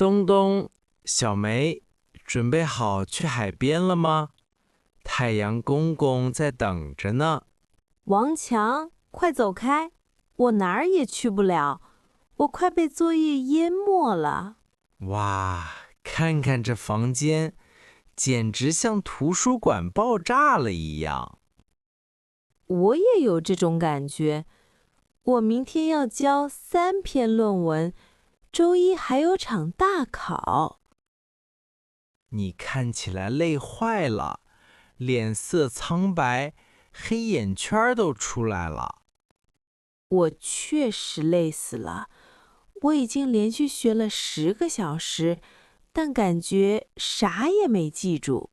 东东，小梅，准备好去海边了吗？太阳公公在等着呢。王强，快走开！我哪儿也去不了，我快被作业淹没了。哇，看看这房间，简直像图书馆爆炸了一样。我也有这种感觉。我明天要交3篇论文，周一还有场大考。你看起来累坏了，脸色苍白，黑眼圈都出来了。我确实累死了。我已经连续学了10个小时，但感觉啥也没记住。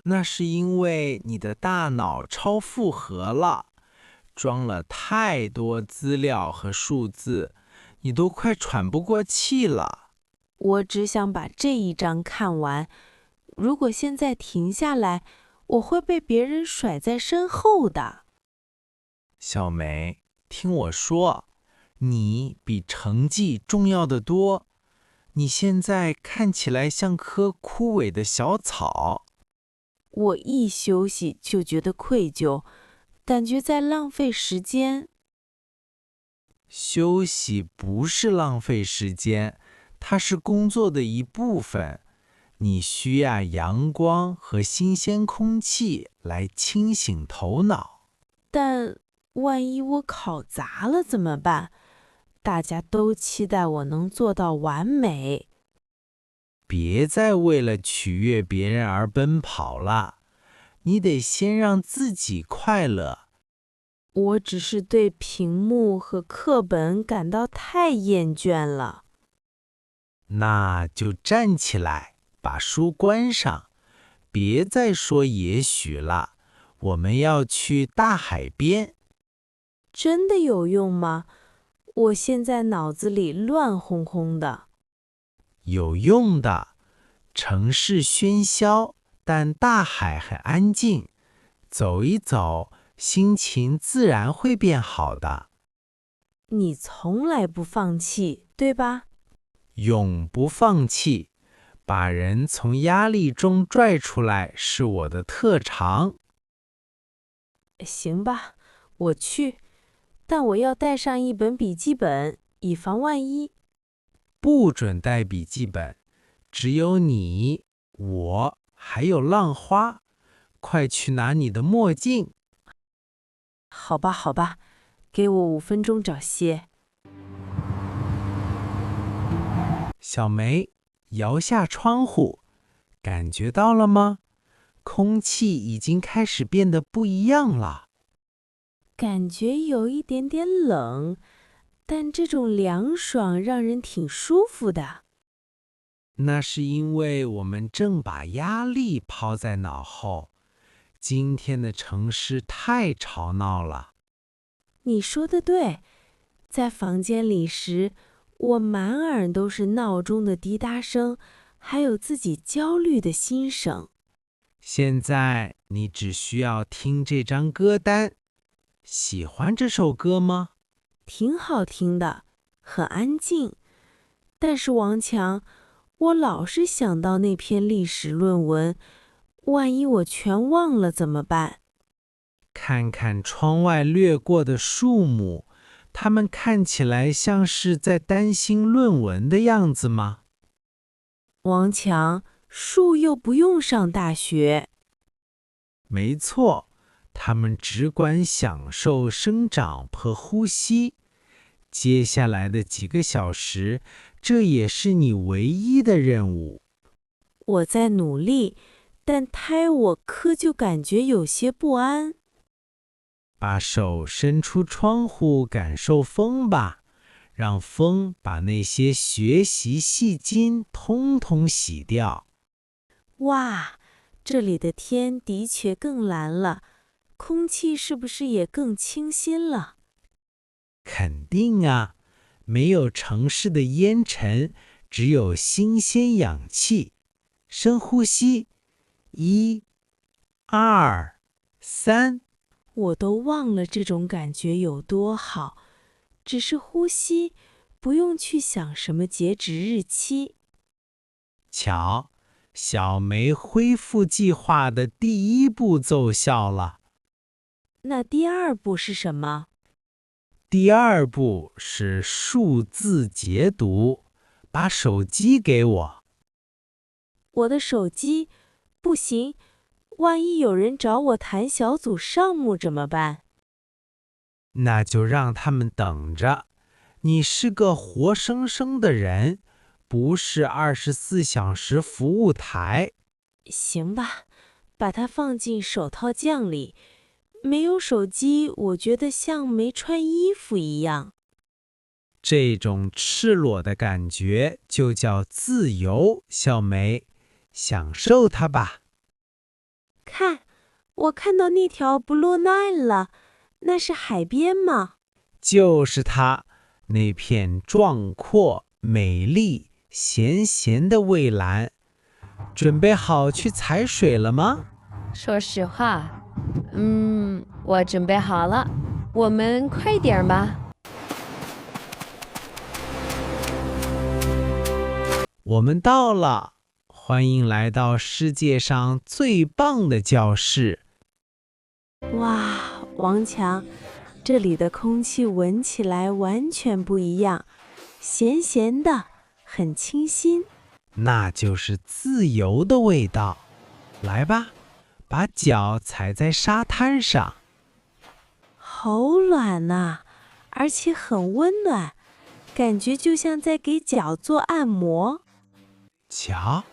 那是因为你的大脑超负荷了，装了太多资料和数字，你都快喘不过气了。我只想把这一章看完。如果现在停下来，我会被别人甩在身后的。小梅，听我说，你比成绩重要的多。你现在看起来像棵枯萎的小草。我一休息就觉得愧疚，感觉在浪费时间。休息不是浪费时间，它是工作的一部分。你需要阳光和新鲜空气来清醒头脑。但万一我考砸了怎么办？大家都期待我能做到完美。别再为了取悦别人而奔跑了，你得先让自己快乐。我只是对屏幕和课本感到太厌倦了。那就站起来，把书关上，别再说也许了。我们要去大海边。真的有用吗？我现在脑子里乱哄哄的。有用的。城市喧嚣，但大海很安静。走一走，心情自然会变好的。你从来不放弃，对吧？永不放弃，把人从压力中拽出来是我的特长。行吧，我去，但我要带上一本笔记本，以防万一。不准带笔记本，只有你、我还有浪花。快去拿你的墨镜。好吧，好吧，给我5分钟找些。小梅，摇下窗户，感觉到了吗？空气已经开始变得不一样了。感觉有一点点冷，但这种凉爽让人挺舒服的。那是因为我们正把压力抛在脑后。今天的城市太吵闹了。你说的对，在房间里时，我满耳都是闹钟的滴答声，还有自己焦虑的心声。现在你只需要听这张歌单。喜欢这首歌吗？挺好听的，很安静。但是王强，我老是想到那篇历史论文，万一我全忘了怎么办？看看窗外掠过的树木，它们看起来像是在担心论文的样子吗？王强，树又不用上大学。没错，它们只管享受生长和呼吸。接下来的几个小时，这也是你唯一的任务。我在努力，但胎我科就感觉有些不安。把手伸出窗户，感受风吧，让风把那些学习细菌通通洗掉。哇，这里的天的确更蓝了，空气是不是也更清新了？肯定啊，没有城市的烟尘，只有新鲜氧气。深呼吸，1、2、3。我都忘了这种感觉有多好，只是呼吸，不用去想什么截止日期。瞧，小梅恢复计划的第一步奏效了。那第二步是什么？第二步是数字解读，把手机给我。我的手机，不行，万一有人找我谈小组项目怎么办？那就让他们等着。你是个活生生的人，不是24小时服务台。行吧，把它放进手套匠里。没有手机，我觉得像没穿衣服一样。这种赤裸的感觉就叫自由，小梅，享受它吧。看，我看到那条 Blue Nile 了，那是海边吗？就是它，那片壮阔、美丽、咸咸的蔚蓝。准备好去踩水了吗？说实话，我准备好了，我们快点吧。我们到了，欢迎来到世界上最棒的教室。哇，王强，这里的空气闻起来完全不一样，咸咸的，很清新。那就是自由的味道。来吧，把脚踩在沙滩上。好软呐，而且很温暖，感觉就像在给脚做按摩。瞧，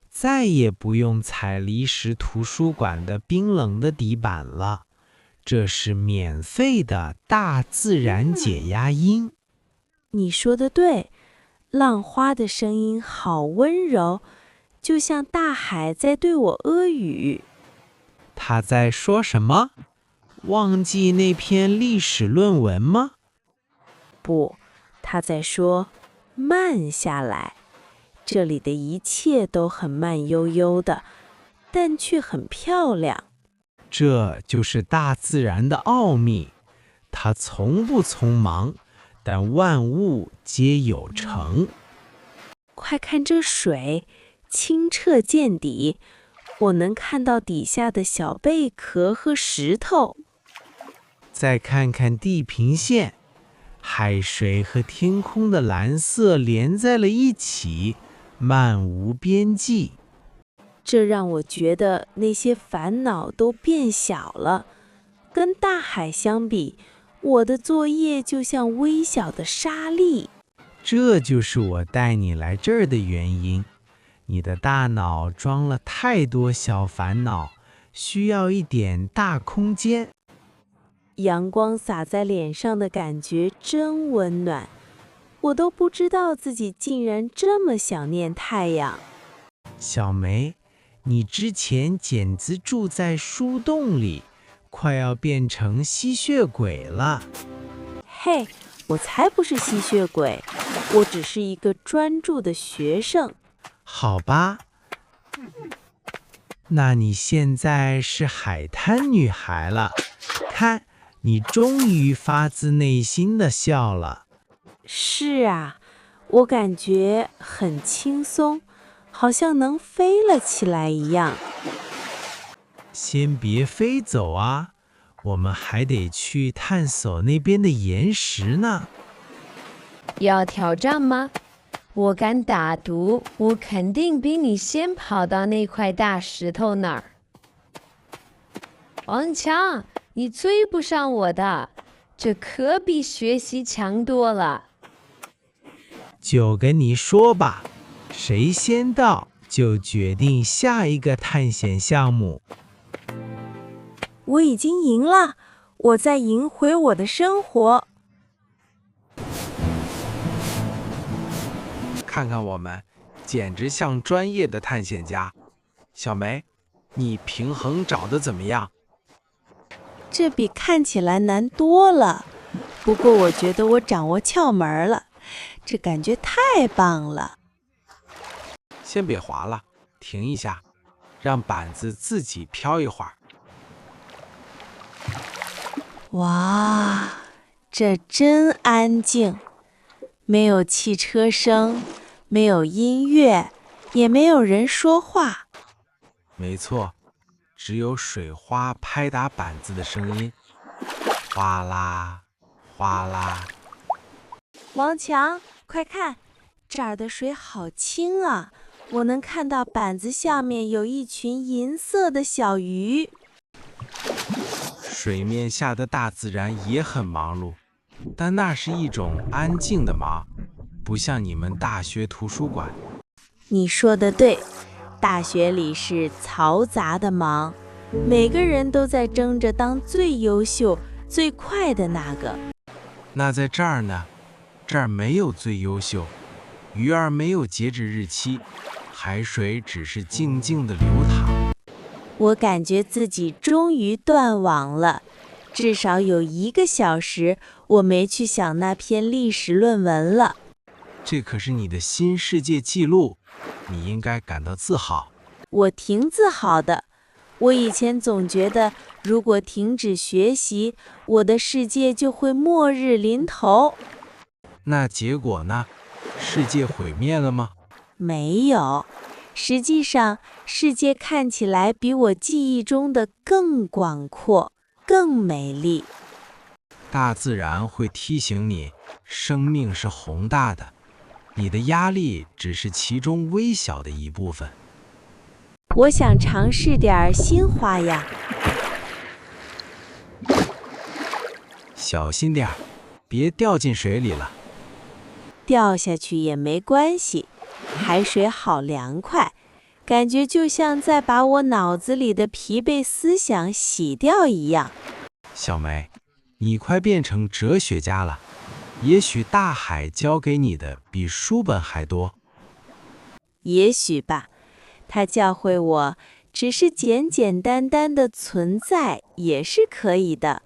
再也不用踩离石图书馆的冰冷的底板了，这是免费的大自然解压音。你说的对，浪花的声音好温柔，就像大海在对我阿语。他在说什么？忘记那篇历史论文吗？不，他在说慢下来。这里的一切都很慢悠悠的，但却很漂亮。这就是大自然的奥秘，它从不匆忙，但万物皆有成。快看这水，清澈见底，我能看到底下的小贝壳和石头。再看看地平线，海水和天空的蓝色连在了一起，漫无边际。这让我觉得那些烦恼都变小了。跟大海相比，我的作业就像微小的沙粒。这就是我带你来这儿的原因。你的大脑装了太多小烦恼，需要一点大空间。阳光洒在脸上的感觉真温暖，我都不知道自己竟然这么想念太阳。小梅，你之前简直住在树洞里，快要变成吸血鬼了。嘿，我才不是吸血鬼，我只是一个专注的学生。好吧，那你现在是海滩女孩了。看，你终于发自内心的笑了。是啊，我感觉很轻松，好像能飞了起来一样。先别飞走啊，我们还得去探索那边的岩石呢。要挑战吗？我敢打赌，我肯定比你先跑到那块大石头那儿。王强，你追不上我的，这可比学习强多了。就跟你说吧，谁先到就决定下一个探险项目。我已经赢了，我在赢回我的生活。看看我们，简直像专业的探险家。小梅，你平衡找得怎么样？这比看起来难多了，不过我觉得我掌握窍门了，这感觉太棒了。先别滑了，停一下，让板子自己飘一会儿。哇，这真安静，没有汽车声，没有音乐，也没有人说话。没错，只有水花拍打板子的声音，哗啦，哗啦。王强，快看，这儿的水好清啊！我能看到板子下面有一群银色的小鱼。水面下的大自然也很忙碌，但那是一种安静的忙，不像你们大学图书馆。你说的对，大学里是嘈杂的忙，每个人都在争着当最优秀、最快的那个。那在这儿呢？这儿没有最优秀，鱼儿没有截止日期，海水只是静静的流淌。我感觉自己终于断网了，至少有1个小时我没去想那篇历史论文了。这可是你的新世界纪录，你应该感到自豪。我挺自豪的。我以前总觉得，如果停止学习，我的世界就会末日临头。那结果呢？世界毁灭了吗？没有，实际上，世界看起来比我记忆中的更广阔、更美丽。大自然会提醒你，生命是宏大的，你的压力只是其中微小的一部分。我想尝试点新花样。小心点儿，别掉进水里了。掉下去也没关系，海水好凉快，感觉就像在把我脑子里的疲惫思想洗掉一样。小梅，你快变成哲学家了，也许大海教给你的比书本还多。也许吧，它教会我，只是简简单单的存在也是可以的，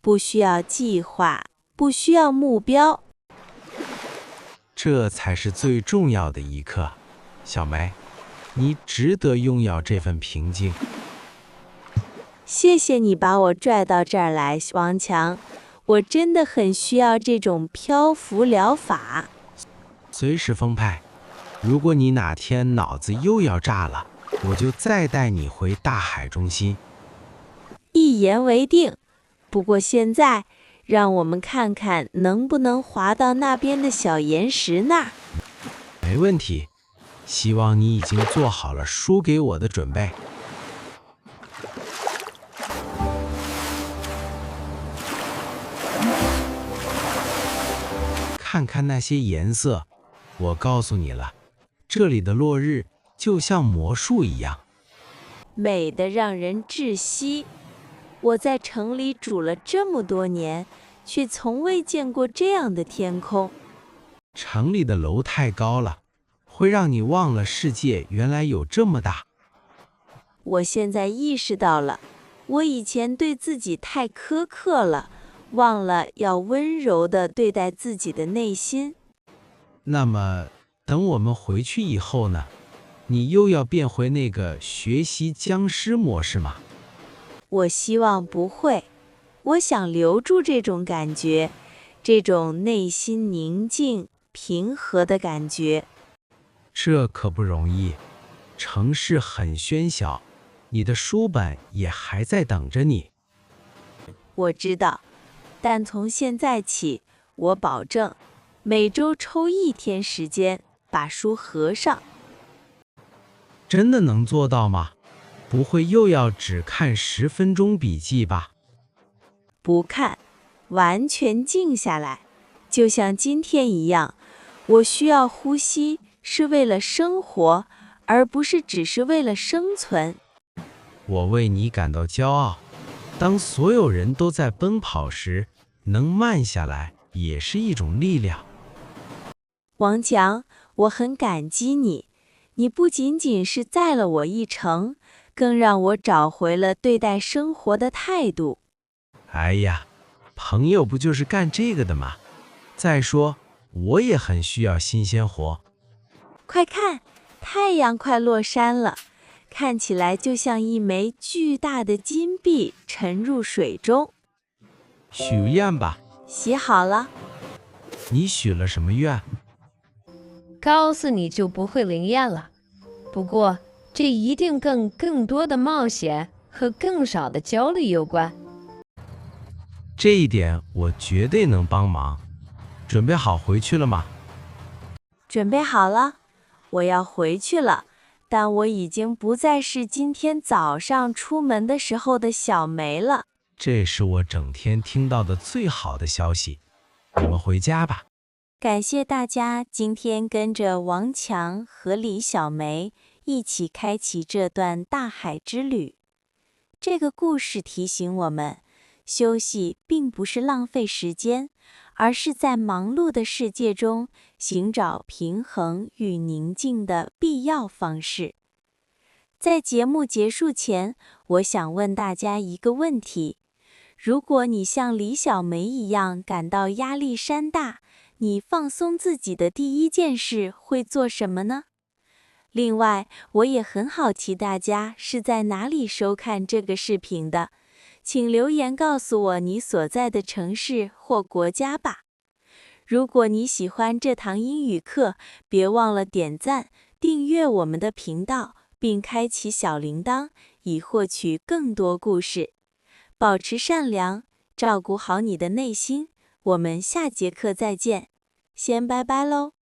不需要计划，不需要目标。这才是最重要的一刻，小梅，你值得拥有这份平静。谢谢你把我拽到这儿来，王强，我真的很需要这种漂浮疗法。随时封派，如果你哪天脑子又要炸了，我就再带你回大海中心。一言为定。不过现在，让我们看看能不能滑到那边的小岩石那儿。没问题，希望你已经做好了输给我的准备。看看那些颜色，我告诉你了，这里的落日就像魔术一样，美得让人窒息。我在城里住了这么多年，却从未见过这样的天空。城里的楼太高了，会让你忘了世界原来有这么大。我现在意识到了，我以前对自己太苛刻了，忘了要温柔地对待自己的内心。那么，等我们回去以后呢？你又要变回那个学习僵尸模式吗？我希望不会，我想留住这种感觉，这种内心宁静、平和的感觉。这可不容易，城市很喧嚣，你的书本也还在等着你。我知道，但从现在起，我保证每周抽1天时间把书合上。真的能做到吗？不会又要只看10分钟笔记吧？不看，完全静下来，就像今天一样。我需要呼吸，是为了生活，而不是只是为了生存。我为你感到骄傲。当所有人都在奔跑时，能慢下来也是一种力量。王强，我很感激你，你不仅仅是载了我一程，更让我找回了对待生活的态度。哎呀，朋友不就是干这个的吗？再说，我也很需要新鲜活。快看，太阳快落山了，看起来就像一枚巨大的金币沉入水中。许愿吧。洗好了。你许了什么愿？告诉你就不会灵验了。不过，这一定跟更多的冒险和更少的焦虑有关。这一点我绝对能帮忙。准备好回去了吗？准备好了，我要回去了。但我已经不再是今天早上出门的时候的小梅了。这是我整天听到的最好的消息。我们回家吧。感谢大家今天跟着王强和李小梅一起开启这段大海之旅。这个故事提醒我们，休息并不是浪费时间，而是在忙碌的世界中寻找平衡与宁静的必要方式。在节目结束前，我想问大家一个问题：如果你像李小梅一样感到压力山大，你放松自己的第一件事会做什么呢？另外，我也很好奇大家是在哪里收看这个视频的，请留言告诉我你所在的城市或国家吧。如果你喜欢这堂英语课，别忘了点赞、订阅我们的频道，并开启小铃铛，以获取更多故事。保持善良，照顾好你的内心。我们下节课再见，先拜拜喽。